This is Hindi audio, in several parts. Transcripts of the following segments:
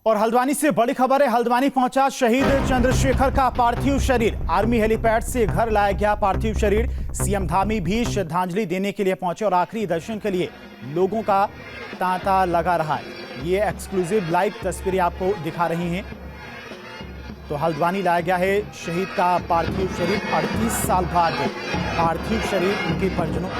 और हल्द्वानी से बड़ी खबर है। हल्द्वानी पहुंचा शहीद चंद्रशेखर का पार्थिव शरीर। आर्मी हेलीपैड से घर लाया गया पार्थिव शरीर। सीएम धामी भी श्रद्धांजलि देने के लिए पहुंचे और आखिरी दर्शन के लिए लोगों का तांता लगा रहा है। ये एक्सक्लूसिव लाइव तस्वीरें आपको दिखा रही हैं। तो हल्द्वानी लाया गया है शहीद का पार्थिव शरीर। 38 साल बाद पार्थिव शरीर उनके परिजनों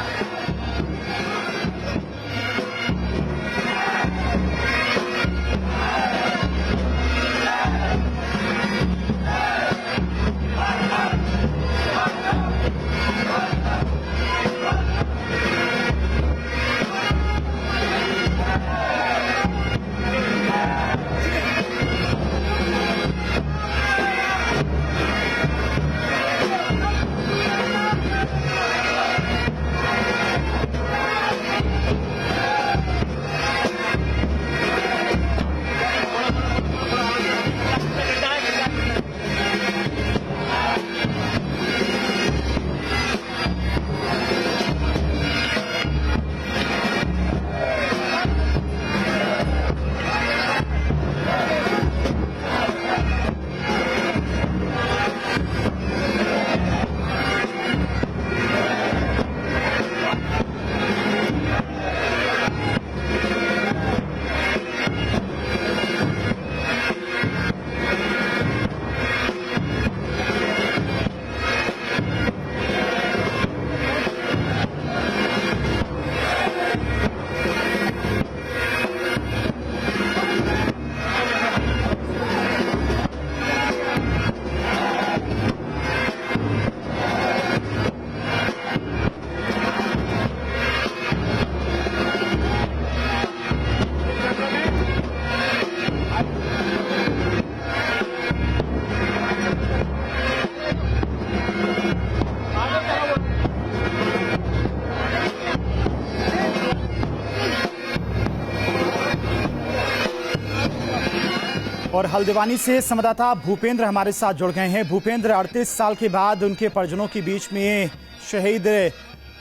और हल्द्वानी से संवाददाता भूपेंद्र हमारे साथ जुड़ गए हैं। भूपेंद्र, 38 साल के बाद उनके परिजनों के बीच में शहीद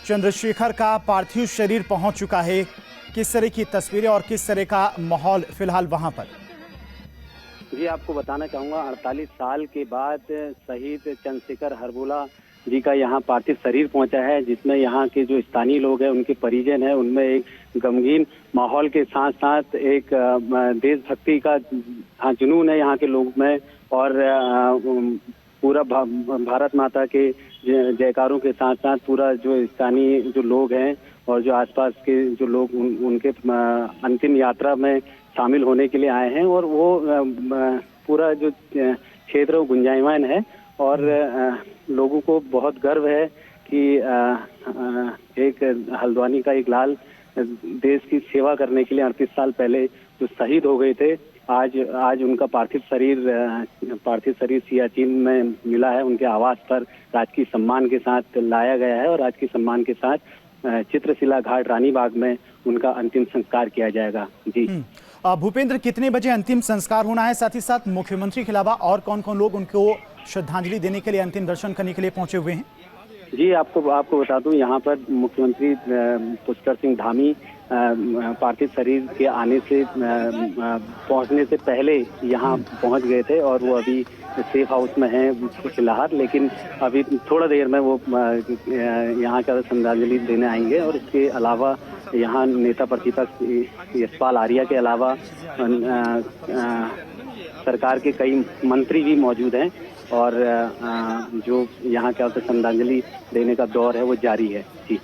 चंद्रशेखर का पार्थिव शरीर पहुंच चुका है। किस तरह की तस्वीरें और किस तरह का माहौल फिलहाल वहां पर? जी, आपको बताना चाहूँगा 48 साल के बाद शहीद चंद्रशेखर हरबोला जी का यहाँ पार्थिव शरीर पहुंचा है, जिसमें यहाँ के जो स्थानीय लोग हैं, उनके परिजन हैं, उनमें एक गमगीन माहौल के साथ साथ एक देशभक्ति का जुनून है यहाँ के लोग में। और पूरा भारत माता के जयकारों के साथ साथ पूरा जो स्थानीय जो लोग हैं और जो आसपास के जो लोग उनके अंतिम यात्रा में शामिल होने के लिए आए हैं। और वो पूरा जो क्षेत्र गुंजायमान है और लोगों को बहुत गर्व है कि एक हल्द्वानी का एक लाल देश की सेवा करने के लिए 38 साल पहले जो शहीद हो गए थे, आज उनका पार्थिव शरीर सियाचिन में मिला है। उनके आवास पर राजकीय सम्मान के साथ लाया गया है और राजकीय सम्मान के साथ चित्रशिला घाट रानीबाग में उनका अंतिम संस्कार किया जाएगा। जी भूपेंद्र, कितने बजे अंतिम संस्कार होना है? साथ ही साथ मुख्यमंत्री के अलावा और कौन कौन लोग उनको श्रद्धांजलि देने के लिए, अंतिम दर्शन करने के लिए पहुंचे हुए हैं? जी, आपको बता दूं, यहाँ पर मुख्यमंत्री पुष्कर सिंह धामी पार्थिव शरीर के आने से पहुंचने से पहले यहाँ पहुंच गए थे और वो अभी सेफ हाउस में हैं फिलहाल। लेकिन अभी थोड़ा देर में वो यहाँ का श्रद्धांजलि देने आएंगे। और इसके अलावा यहाँ नेता प्रतिपक्ष यशपाल आर्या के अलावा सरकार के कई मंत्री भी मौजूद हैं और जो यहाँ का श्रद्धांजलि देने का दौर है वो जारी है। जी,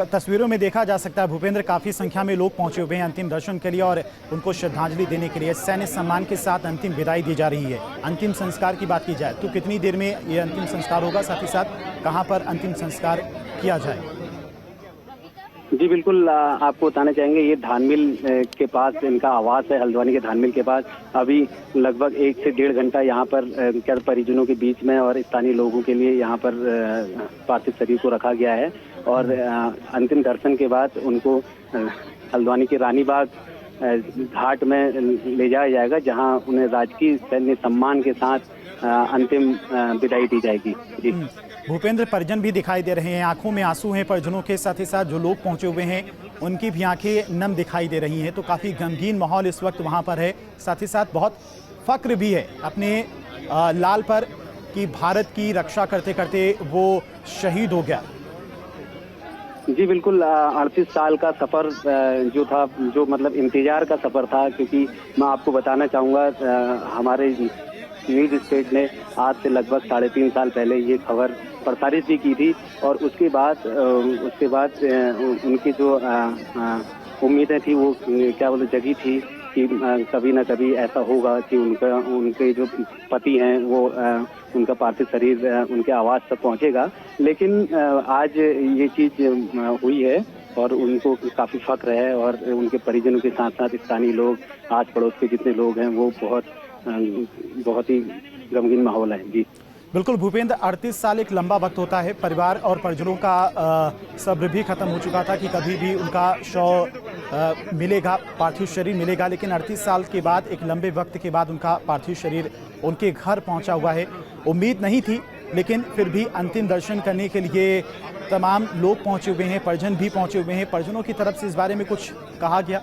तस्वीरों में देखा जा सकता है भूपेंद्र, काफी संख्या में लोग पहुंचे हुए हैं अंतिम दर्शन के लिए और उनको श्रद्धांजलि देने के लिए। सैन्य सम्मान के साथ अंतिम विदाई दी जा रही है। अंतिम संस्कार की बात की जाए तो कितनी देर में ये अंतिम संस्कार होगा? साथ ही साथ कहाँ पर अंतिम संस्कार किया जाए? जी बिल्कुल, आपको बताना चाहेंगे ये धानमिल के पास इनका आवास है, हल्द्वानी के धानमिल के पास। अभी लगभग 1 से 1.5 घंटा यहाँ पर परिजनों के बीच में और स्थानीय लोगों के लिए यहाँ पर पार्थिव शरीर को रखा गया है। और अंतिम दर्शन के बाद उनको हल्द्वानी के रानीबाग घाट में ले जाया जाएगा, जहाँ उन्हें राजकीय सैन्य सम्मान के साथ अंतिम विदाई दी जाएगी। जी भूपेंद्र, परिजन भी दिखाई दे रहे हैं, आंखों में आंसू हैं परिजनों के, साथ ही साथ जो लोग पहुंचे हुए हैं उनकी भी आंखें नम दिखाई दे रही हैं। तो काफ़ी गमगीन माहौल इस वक्त वहाँ पर है। साथ ही साथ बहुत फक्र भी है अपने लाल पर कि भारत की रक्षा करते करते वो शहीद हो गया। जी बिल्कुल, 38 साल का सफ़र जो था, जो मतलब इंतजार का सफ़र था, क्योंकि मैं आपको बताना चाहूँगा हमारे न्यूज़ स्टेट ने आज से लगभग 3.5 साल पहले ये खबर प्रसारित भी की थी और उसके बाद उनकी जो उम्मीदें थी वो क्या बोले जगी थी कि कभी ना कभी ऐसा होगा कि उनके जो पति हैं वो उनका पार्थिव शरीर उनके आवास तक पहुंचेगा। लेकिन आज ये चीज़ हुई है और उनको काफ़ी फक्र है और उनके परिजनों के साथ साथ स्थानीय लोग, आस पड़ोस के जितने लोग हैं, वो बहुत ही गमगीन माहौल है। जी बिल्कुल भूपेंद्र, 38 साल एक लंबा वक्त होता है। परिवार और परिजनों का सब्र भी खत्म हो चुका था कि कभी भी उनका शव मिलेगा, पार्थिव शरीर मिलेगा। लेकिन 38 साल के बाद, एक लंबे वक्त के बाद उनका पार्थिव शरीर उनके घर पहुंचा हुआ है। उम्मीद नहीं थी, लेकिन फिर भी अंतिम दर्शन करने के लिए तमाम लोग पहुंचे हुए हैं, परिजन भी पहुंचे हुए हैं। परिजनों की तरफ से इस बारे में कुछ कहा गया?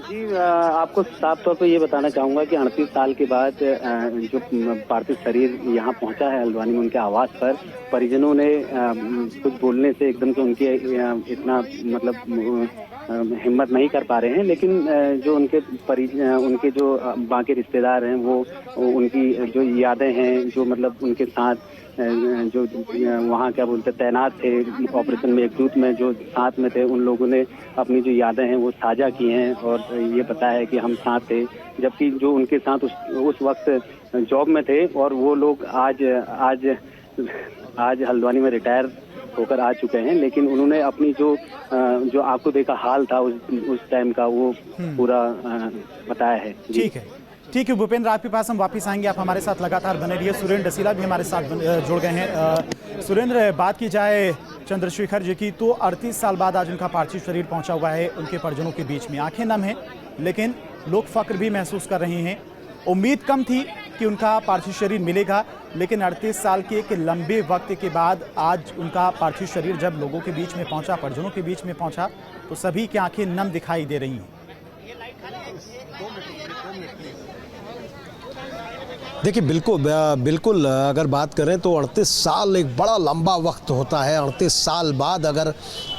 जी, आपको साफ तौर पे ये बताना चाहूँगा कि 38 साल के बाद जो पार्थिव शरीर यहाँ पहुँचा है हल्द्वानी में उनके आवास पर, परिजनों ने कुछ बोलने से एकदम से उनके इतना मतलब हिम्मत नहीं कर पा रहे हैं। लेकिन जो उनके जो बाकी रिश्तेदार हैं, वो उनकी जो यादें हैं, जो मतलब उनके साथ जो वहाँ क्या बोलते तैनात थे ऑपरेशन में, एकजूट में जो साथ में थे, उन लोगों ने अपनी जो यादें हैं वो साझा की हैं और ये बताया है कि हम साथ थे। जबकि जो उनके साथ उस वक्त जॉब में थे और वो लोग आज हल्द्वानी में रिटायर होकर आ चुके हैं, लेकिन उन्होंने अपनी जो आंखों देखा हाल था उस टाइम का वो पूरा बताया है। ठीक है भूपेंद्र, आपके पास हम वापस आएंगे। आप हमारे साथ लगातार बने रहिए। सुरेंद्र डसीला भी हमारे साथ जुड़ गए हैं। सुरेंद्र, बात की जाए चंद्रशेखर जी की, तो 38 साल बाद आज उनका पार्थिव शरीर पहुंचा हुआ है उनके परिजनों के बीच में। आंखें नम हैं, लेकिन लोग फक्र भी महसूस कर रहे हैं। उम्मीद कम थी कि उनका पार्थिव शरीर मिलेगा, लेकिन 38 साल के एक लंबे वक्त के बाद आज उनका पार्थिव शरीर जब लोगों के बीच में पहुंचा, परिजनों के बीच में पहुंचा, तो सभी की आंखें नम दिखाई दे रही हैं। देखिए बिल्कुल अगर बात करें तो 38 साल एक बड़ा लंबा वक्त होता है। 38 साल बाद अगर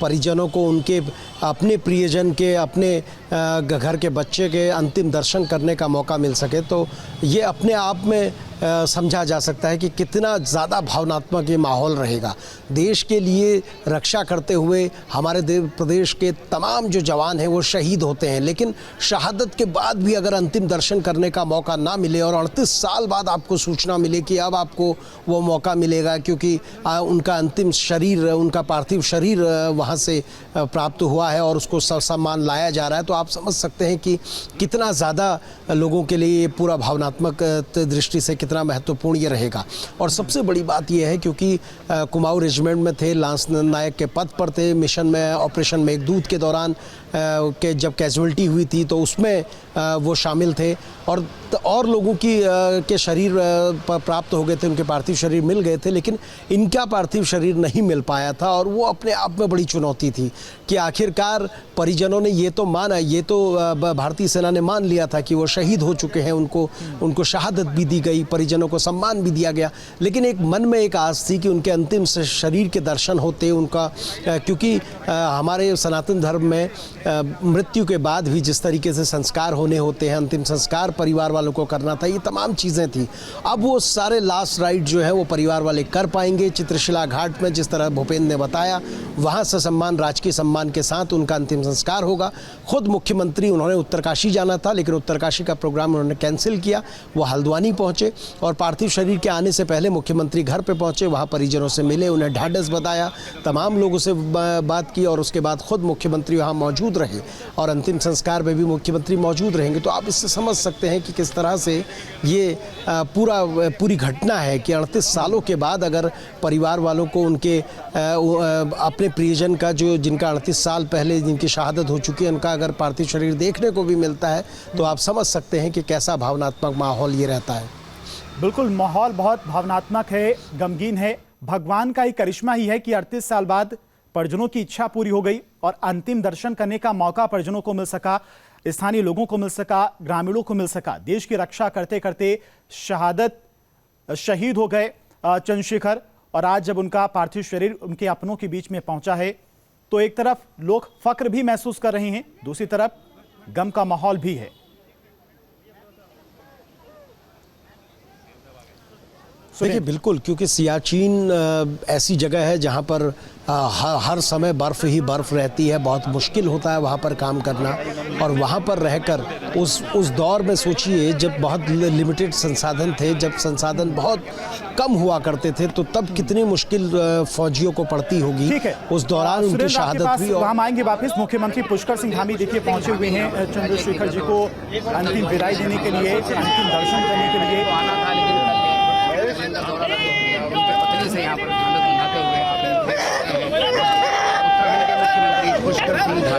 परिजनों को उनके अपने प्रियजन के, अपने घर के बच्चे के अंतिम दर्शन करने का मौका मिल सके, तो ये अपने आप में समझा जा सकता है कि कितना ज़्यादा भावनात्मक ये माहौल रहेगा। देश के लिए रक्षा करते हुए हमारे प्रदेश के तमाम जो जवान हैं वो शहीद होते हैं, लेकिन शहादत के बाद भी अगर अंतिम दर्शन करने का मौका ना मिले और 38 साल बाद आपको सूचना मिले कि अब आपको वो मौका मिलेगा क्योंकि उनका अंतिम शरीर, उनका पार्थिव शरीर वहाँ से प्राप्त हुआ है और उसको सम्मान लाया जा रहा है, तो आप समझ सकते हैं कि कितना ज़्यादा लोगों के लिए ये पूरा भावनात्मक दृष्टि से कितना महत्वपूर्ण ये रहेगा। और सबसे बड़ी बात ये है क्योंकि कुमाऊं रेजिमेंट में थे, लांस नायक के पद पर थे, मिशन में, ऑपरेशन मेघदूत के दौरान के जब कैजुअल्टी हुई थी तो उसमें वो शामिल थे और लोगों की के शरीर प्राप्त हो गए थे, उनके पार्थिव शरीर मिल गए थे, लेकिन इनका पार्थिव शरीर नहीं मिल पाया था। और वो अपने आप में बड़ी चुनौती थी कि आखिरकार परिजनों ने ये तो माना, ये तो भारतीय सेना ने मान लिया था कि वो शहीद हो चुके हैं, उनको शहादत भी दी गई, परिजनों को सम्मान भी दिया गया, लेकिन एक मन में एक आस थी कि उनके अंतिम शरीर के दर्शन होते, उनका क्योंकि हमारे सनातन धर्म में मृत्यु के बाद भी जिस तरीके से संस्कार होने होते हैं, अंतिम संस्कार परिवार वालों को करना था, ये तमाम चीज़ें थी। अब वो सारे लास्ट राइट जो है वो परिवार वाले कर पाएंगे। चित्रशिला घाट में जिस तरह भूपेंद्र ने बताया, वहाँ से सम्मान, राजकीय सम्मान के साथ उनका अंतिम संस्कार होगा। खुद मुख्यमंत्री, उन्होंने उत्तरकाशी जाना था लेकिन उत्तरकाशी का प्रोग्राम उन्होंने कैंसिल किया, वो हल्द्वानी पहुँचे और पार्थिव शरीर के आने से पहले मुख्यमंत्री घर पर पहुँचे, वहाँ परिजनों से मिले, उन्हें ढाढ़स बताया, तमाम लोगों से बात की और उसके बाद खुद मुख्यमंत्री वहाँ मौजूद रहे और अंतिम संस्कार में भी मुख्यमंत्री मौजूद रहेंगे। तो आप इससे समझ सकते हैं कि किस तरह से ये पूरी घटना है कि 38 सालों के बाद अगर परिवार वालों को उनके अपने प्रियजन का, जो जिनका 38 साल पहले जिनकी शहादत हो चुकी है, उनका अगर पार्थिव शरीर देखने को भी मिलता है तो आप समझ सकते हैं कि कैसा भावनात्मक माहौल ये रहता है। बिल्कुल, माहौल बहुत भावनात्मक है, गमगीन है। भगवान का ही करिश्मा ही है कि 38 साल बाद परिजनों की इच्छा पूरी हो गई और अंतिम दर्शन करने का मौका परिजनों को मिल सका, स्थानीय लोगों को मिल सका, ग्रामीणों को मिल सका। देश की रक्षा करते करते शहीद हो गए चंद्रशेखर, और आज जब उनका पार्थिव शरीर उनके अपनों के बीच में पहुंचा है तो एक तरफ लोग फक्र भी महसूस कर रहे हैं, दूसरी तरफ गम का माहौल भी है। देखिए बिल्कुल, क्योंकि सियाचिन ऐसी जगह है जहाँ पर हर समय बर्फ़ ही बर्फ़ रहती है, बहुत मुश्किल होता है वहाँ पर काम करना। और वहाँ पर रहकर उस दौर में सोचिए जब बहुत लिमिटेड संसाधन थे, जब संसाधन बहुत कम हुआ करते थे, तो तब कितनी मुश्किल फौजियों को पड़ती होगी। ठीक है, उस दौरान उनकी शहादत भी। हम आएंगे वापस। मुख्यमंत्री पुष्कर सिंह धामी देखिए पहुंचे हुए हैं चंद्रशेखर जी को अंतिम विदाई देने के लिए, अंतिम दर्शन करने के लिए। पत्नी से यहाँ पर घुमाते हुए उत्तराखंड के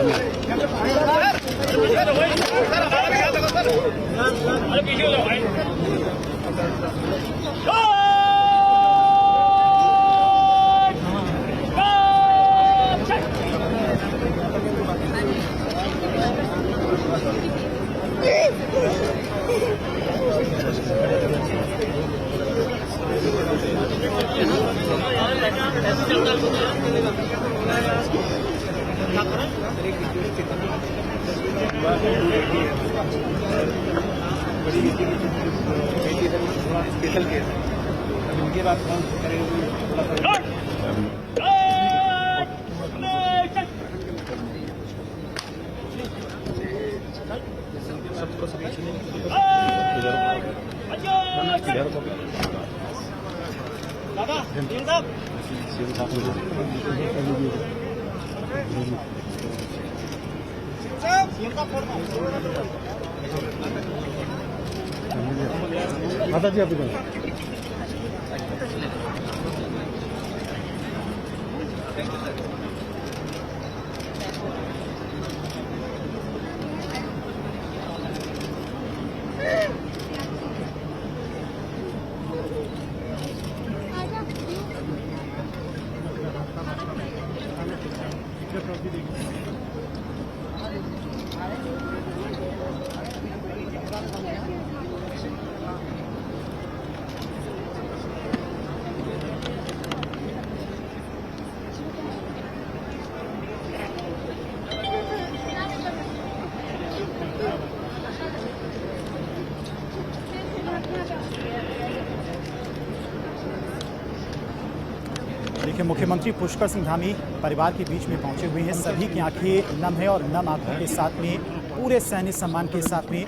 मुख्यमंत्री पुष्कर सिंह धामी। देखिए मुख्यमंत्री पुष्कर सिंह धामी परिवार के बीच में पहुंचे हुए हैं। सभी की आंखें नम है और नम आंखों के साथ में पूरे सैन्य सम्मान के साथ में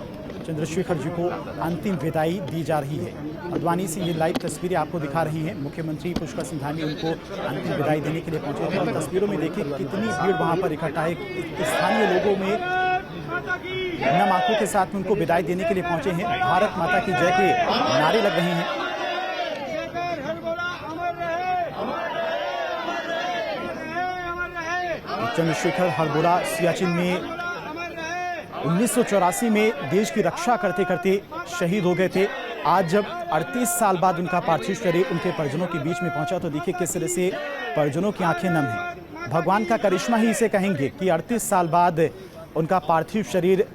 चंद्रशेखर जी को अंतिम विदाई दी जा रही है। हल्द्वानी से ये लाइव तस्वीरें आपको दिखा रही हैं। मुख्यमंत्री पुष्कर सिंह धामी उनको अंतिम विदाई देने के लिए पहुंचे थे और तस्वीरों में देखिए कितनी भीड़ वहां पर इकट्ठा है। स्थानीय लोगों में नम आंखों के साथ में उनको विदाई देने के लिए पहुंचे हैं। भारत माता की जय के नारे लग रहे हैं। चंद्रशेखर हरबोला सियाचिन में 1984 में देश की रक्षा करते करते शहीद हो गए थे। आज जब 38 साल बाद उनका पार्थिव शरीर उनके परिजनों के बीच में पहुंचा तो देखिए किस तरह से परिजनों की आंखें नम हैं। भगवान का करिश्मा ही इसे कहेंगे कि 38 साल बाद उनका पार्थिव शरीर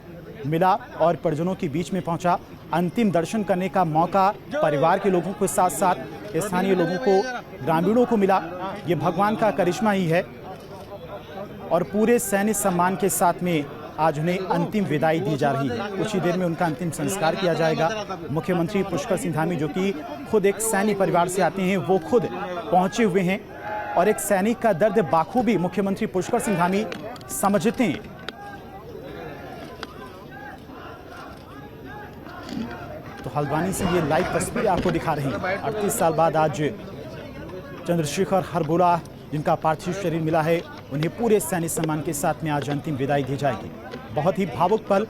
मिला और परिजनों के बीच में पहुंचा। अंतिम दर्शन करने का मौका परिवार के लोगों के साथ साथ स्थानीय लोगों को, ग्रामीणों को मिला। ये भगवान का करिश्मा ही है और पूरे सैन्य सम्मान के साथ में आज उन्हें अंतिम विदाई दी जा रही है। कुछ ही देर में उनका अंतिम संस्कार किया जाएगा। मुख्यमंत्री पुष्कर सिंह धामी जो कि खुद एक सैन्य परिवार से आते हैं, वो खुद पहुंचे हुए हैं और एक सैनिक का दर्द बाखूबी मुख्यमंत्री पुष्कर सिंह धामी समझते हैं। तो हल्द्वानी से ये लाइव तस्वीरें आपको दिखा रही हैं। 38 साल बाद आज चंद्रशेखर हरबोला जिनका पार्थिव शरीर मिला है, उन्हें पूरे सैन्य सम्मान के साथ में आज अंतिम विदाई दी जाएगी। बहुत ही भावुक पल,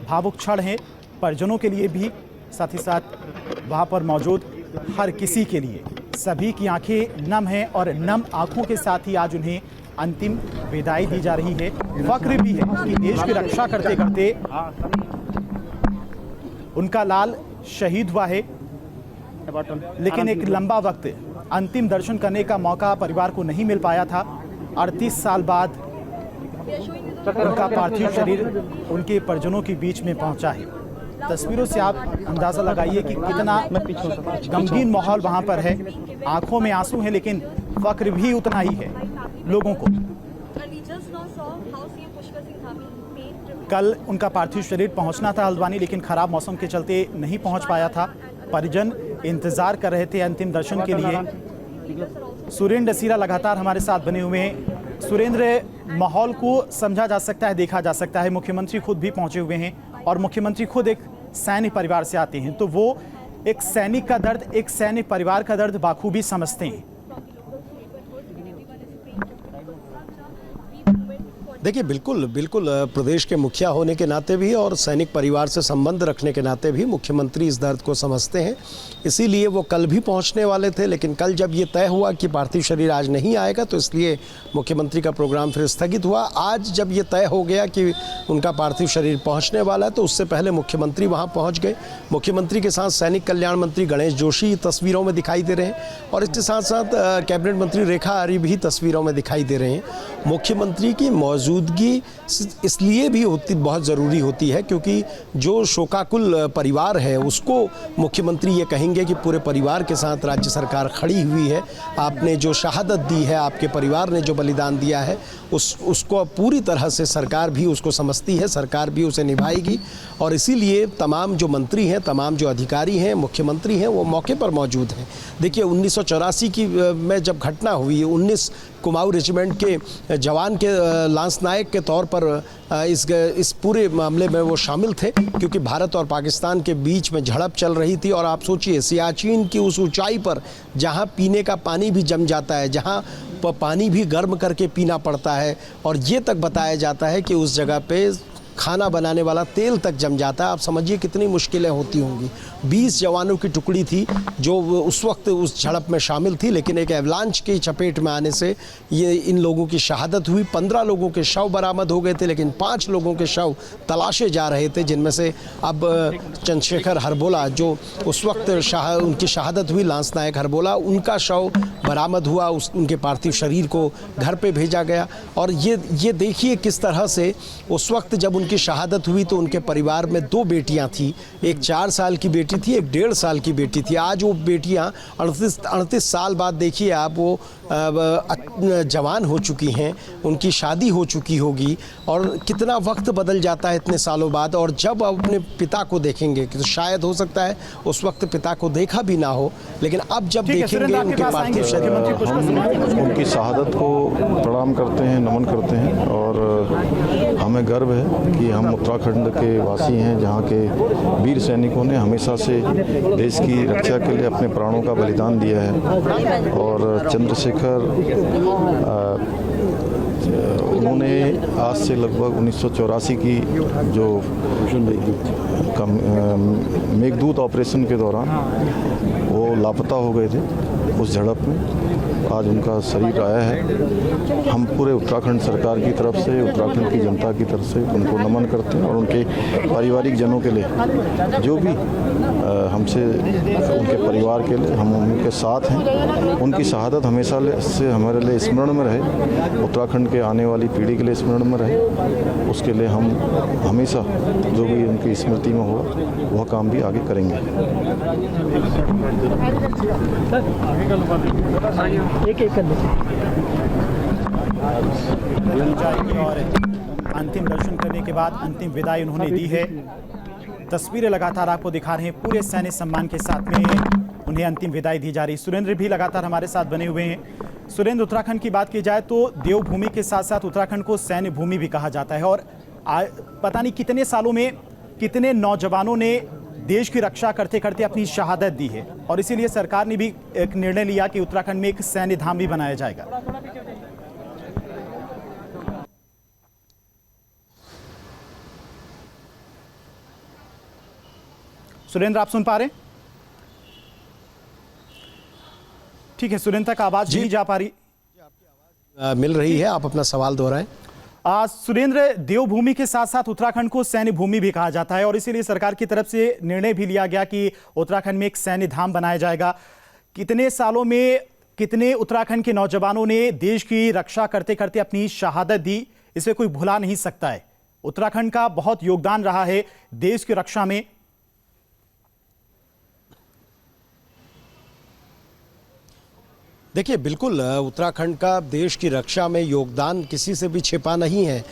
भावुक क्षण है परिजनों के लिए भी, साथ ही साथ वहाँ पर मौजूद हर किसी के लिए। सभी की आंखें नम हैं और नम आंखों के साथ ही आज उन्हें अंतिम विदाई दी जा रही है। फक्र भी है कि देश की रक्षा करते करते उनका लाल शहीद हुआ है, लेकिन एक लंबा वक्त अंतिम दर्शन करने का मौका परिवार को नहीं मिल पाया था। 38 साल बाद उनका पार्थिव शरीर उनके परिजनों के बीच में पहुंचा है। तस्वीरों से आप अंदाजा लगाइए कि कितना गमगीन माहौल वहां पर है। आंखों में आंसू हैं, लेकिन फक्र भी उतना ही है लोगों को। कल उनका पार्थिव शरीर पहुंचना था हल्द्वानी, लेकिन खराब मौसम के चलते नहीं पहुंच पाया था। परिजन इंतजार कर रहे थे अंतिम दर्शन के लिए। सुरेंद्र डसीरा लगातार हमारे साथ बने हुए हैं। सुरेंद्र, माहौल को समझा जा सकता है, देखा जा सकता है। मुख्यमंत्री खुद भी पहुंचे हुए हैं और मुख्यमंत्री खुद एक सैनिक परिवार से आते हैं, तो वो एक सैनिक का दर्द, एक सैनिक परिवार का दर्द बाखूबी समझते हैं। देखिए, बिल्कुल प्रदेश के मुखिया होने के नाते भी और सैनिक परिवार से संबंध रखने के नाते भी मुख्यमंत्री इस दर्द को समझते हैं। इसीलिए वो कल भी पहुंचने वाले थे, लेकिन कल जब ये तय हुआ कि पार्थिव शरीर आज नहीं आएगा, तो इसलिए मुख्यमंत्री का प्रोग्राम फिर स्थगित हुआ। आज जब ये तय हो गया कि उनका पार्थिव शरीर पहुँचने वाला है, तो उससे पहले मुख्यमंत्री वहाँ पहुँच गए। मुख्यमंत्री के साथ सैनिक कल्याण मंत्री गणेश जोशी तस्वीरों में दिखाई दे रहे हैं और इसके साथ साथ कैबिनेट मंत्री रेखा आर्य भी तस्वीरों में दिखाई दे रहे हैं। मुख्यमंत्री की मौजूदगी इसलिए भी बहुत ज़रूरी होती है क्योंकि जो शोकाकुल परिवार है उसको मुख्यमंत्री ये कहेंगे कि पूरे परिवार के साथ राज्य सरकार खड़ी हुई है। आपने जो शहादत दी है, आपके परिवार ने जो बलिदान दिया है, उसको पूरी तरह से सरकार भी उसको समझती है, सरकार भी उसे निभाएगी। और इसीलिए तमाम जो मंत्री हैं, तमाम जो अधिकारी हैं, मुख्यमंत्री हैं, वो मौके पर मौजूद हैं। देखिए, 1984 की में जब घटना हुई, 19 कुमाऊं रेजिमेंट के जवान के लांस नायक के तौर पर इस पूरे मामले में वो शामिल थे, क्योंकि भारत और पाकिस्तान के बीच में झड़प चल रही थी। और आप सोचिए, सियाचिन की उस ऊंचाई पर जहां पीने का पानी भी जम जाता है, जहां पानी भी गर्म करके पीना पड़ता है, और ये तक बताया जाता है कि उस जगह पे खाना बनाने वाला तेल तक जम जाता है। आप समझिए कितनी मुश्किलें होती होंगी। 20 जवानों की टुकड़ी थी जो उस वक्त उस झड़प में शामिल थी, लेकिन एक एवलांच की चपेट में आने से ये इन लोगों की शहादत हुई। 15 लोगों के शव बरामद हो गए थे, लेकिन 5 लोगों के शव तलाशे जा रहे थे, जिनमें से अब चंद्रशेखर हरबोला, जो उस वक्त उनकी शहादत हुई, लांस नायक हरबोला, उनका शव बरामद हुआ। उनके पार्थिव शरीर को घर पे भेजा गया। और ये देखिए किस तरह से उस वक्त जब उनकी शहादत हुई तो उनके परिवार में 2 बेटियां थी। एक 4 साल की बेटी थी, एक 1.5 साल की बेटी थी। आज वो बेटियां 38 साल बाद देखिए आप, वो जवान हो चुकी हैं, उनकी शादी हो चुकी होगी। और कितना वक्त बदल जाता है इतने सालों बाद। और जब अपने पिता को देखेंगे, तो शायद हो सकता है उस वक्त पिता को देखा भी ना हो, लेकिन अब जब देखेंगे उनके पार्थिव शरीर, हम उनकी शहादत को प्रणाम करते हैं, नमन करते हैं। और हमें गर्व है कि हम उत्तराखंड के वासी हैं, जहाँ के वीर सैनिकों ने हमेशा से देश की रक्षा के लिए अपने प्राणों का बलिदान दिया है। और चंद्रशेखर उन्होंने आज से लगभग 1984 की जो मेघदूत ऑपरेशन के दौरान वो लापता हो गए थे उस झड़प में। आज उनका शरीर आया है। हम पूरे उत्तराखंड सरकार की तरफ से, उत्तराखंड की जनता की तरफ से उनको नमन करते हैं। और उनके पारिवारिक जनों के लिए जो भी हमसे, उनके परिवार के लिए हम उनके साथ हैं। उनकी शहादत हमेशा से हमारे लिए स्मरण में रहे, उत्तराखंड के आने वाली पीढ़ी के लिए स्मरण में रहे। उसके लिए हम हमेशा जो भी उनकी स्मृति में हो वह काम भी आगे करेंगे। और अंतिम दर्शन करने के बाद अंतिम विदाई उन्होंने दी है। तस्वीरें लगातार आपको दिखा रहे हैं। पूरे सैन्य सम्मान के साथ में उन्हें अंतिम विदाई दी जा रही। सुरेंद्र भी लगातार हमारे साथ बने हुए हैं। सुरेंद्र, उत्तराखंड की बात की जाए तो देवभूमि के साथ साथ उत्तराखंड को सैन्य भूमि भी कहा जाता है। और पता नहीं कितने सालों में कितने नौजवानों ने देश की रक्षा करते करते अपनी शहादत दी है। और इसीलिए सरकार ने भी एक निर्णय लिया कि उत्तराखंड में एक सैन्य धाम भी बनाया जाएगा। सुरेंद्र, आप सुन पा रहे हैं? ठीक है, सुरेंद्र तक आवाज नहीं जा पा रही। मिल रही है, आप अपना सवाल दोहराएं। सुरेंद्र, देवभूमि के साथ साथ उत्तराखंड को सैन्य भूमि भी कहा जाता है और इसीलिए सरकार की तरफ से निर्णय भी लिया गया कि उत्तराखंड में एक सैन्य धाम बनाया जाएगा। कितने सालों में कितने उत्तराखंड के नौजवानों ने देश की रक्षा करते करते अपनी शहादत दी, इसे कोई भुला नहीं सकता है। उत्तराखंड का बहुत योगदान रहा है देश की रक्षा में। देखिए, बिल्कुल उत्तराखंड का देश की रक्षा में योगदान किसी से भी छिपा नहीं है।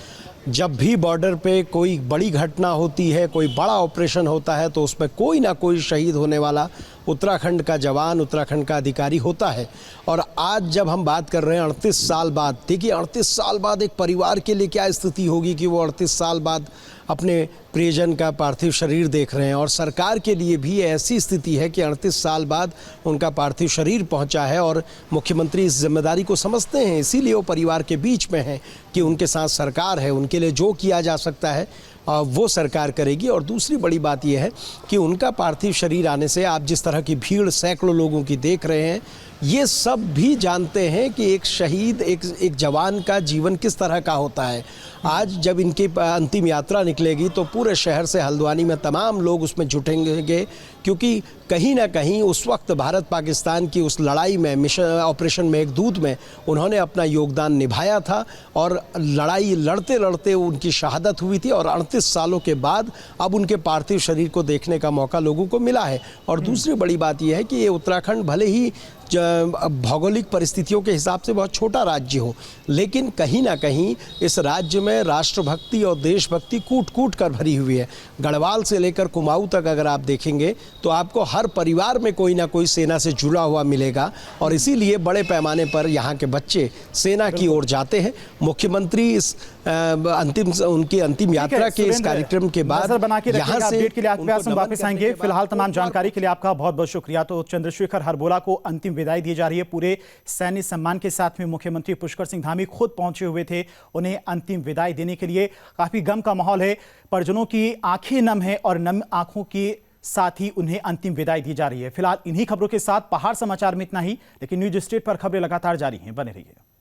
जब भी बॉर्डर पे कोई बड़ी घटना होती है, कोई बड़ा ऑपरेशन होता है, तो उसमें कोई ना कोई शहीद होने वाला उत्तराखंड का जवान, उत्तराखंड का अधिकारी होता है। और आज जब हम बात कर रहे हैं 38 साल बाद, देखिए 38 साल बाद एक परिवार के लिए क्या स्थिति होगी कि वो 38 साल बाद अपने प्रियजन का पार्थिव शरीर देख रहे हैं। और सरकार के लिए भी ऐसी स्थिति है कि 38 साल बाद उनका पार्थिव शरीर पहुंचा है और मुख्यमंत्री इस जिम्मेदारी को समझते हैं, इसीलिए वो परिवार के बीच में हैं कि उनके साथ सरकार है, उनके लिए जो किया जा सकता है वो सरकार करेगी। और दूसरी बड़ी बात यह है कि उनका पार्थिव शरीर आने से आप जिस तरह की भीड़ सैकड़ों लोगों की देख रहे हैं, ये सब भी जानते हैं कि एक शहीद, एक जवान का जीवन किस तरह का होता है। आज जब इनकी अंतिम यात्रा निकलेगी तो पूरे शहर से हल्द्वानी में तमाम लोग उसमें जुटेंगे, क्योंकि कहीं ना कहीं उस वक्त भारत पाकिस्तान की उस लड़ाई में, मिशन ऑपरेशन मेघदूत में उन्होंने अपना योगदान निभाया था और लड़ाई लड़ते लड़ते उनकी शहादत हुई थी। और 38 सालों के बाद अब उनके पार्थिव शरीर को देखने का मौका लोगों को मिला है। और दूसरी बड़ी बात यह है कि ये उत्तराखंड भले ही भौगोलिक परिस्थितियों के हिसाब से बहुत छोटा राज्य हो, लेकिन कहीं ना कहीं इस राज्य में राष्ट्रभक्ति और देशभक्ति कूट कूट कर भरी हुई है। गढ़वाल से लेकर कुमाऊं तक अगर आप देखेंगे तो आपको हर परिवार में कोई ना कोई सेना से जुड़ा हुआ मिलेगा। और इसीलिए बड़े पैमाने पर यहाँ के बच्चे सेना की ओर जाते हैं। मुख्यमंत्री इस उनकी अंतिम यात्रा के इस कार्यक्रम के बाद यहाँ से अपडेट के लिए हम वापस आएंगे। फिलहाल तमाम जानकारी के लिए आपका बहुत बहुत शुक्रिया। तो चंद्रशेखर हरबोला को अंतिम विदाई दी जा रही है। पूरे सैन्य सम्मान के साथ में मुख्यमंत्री पुष्कर सिंह धामी खुद पहुंचे हुए थे उन्हें अंतिम विदाई देने के लिए। काफी गम का माहौल है, परिजनों की आंखें नम है और नम आंखों के साथ ही उन्हें अंतिम विदाई दी जा रही है। फिलहाल इन्हीं खबरों के साथ पहाड़ समाचार में इतना ही, लेकिन न्यूज स्टेट पर खबरें लगातार जारी हैं, बने रहिए।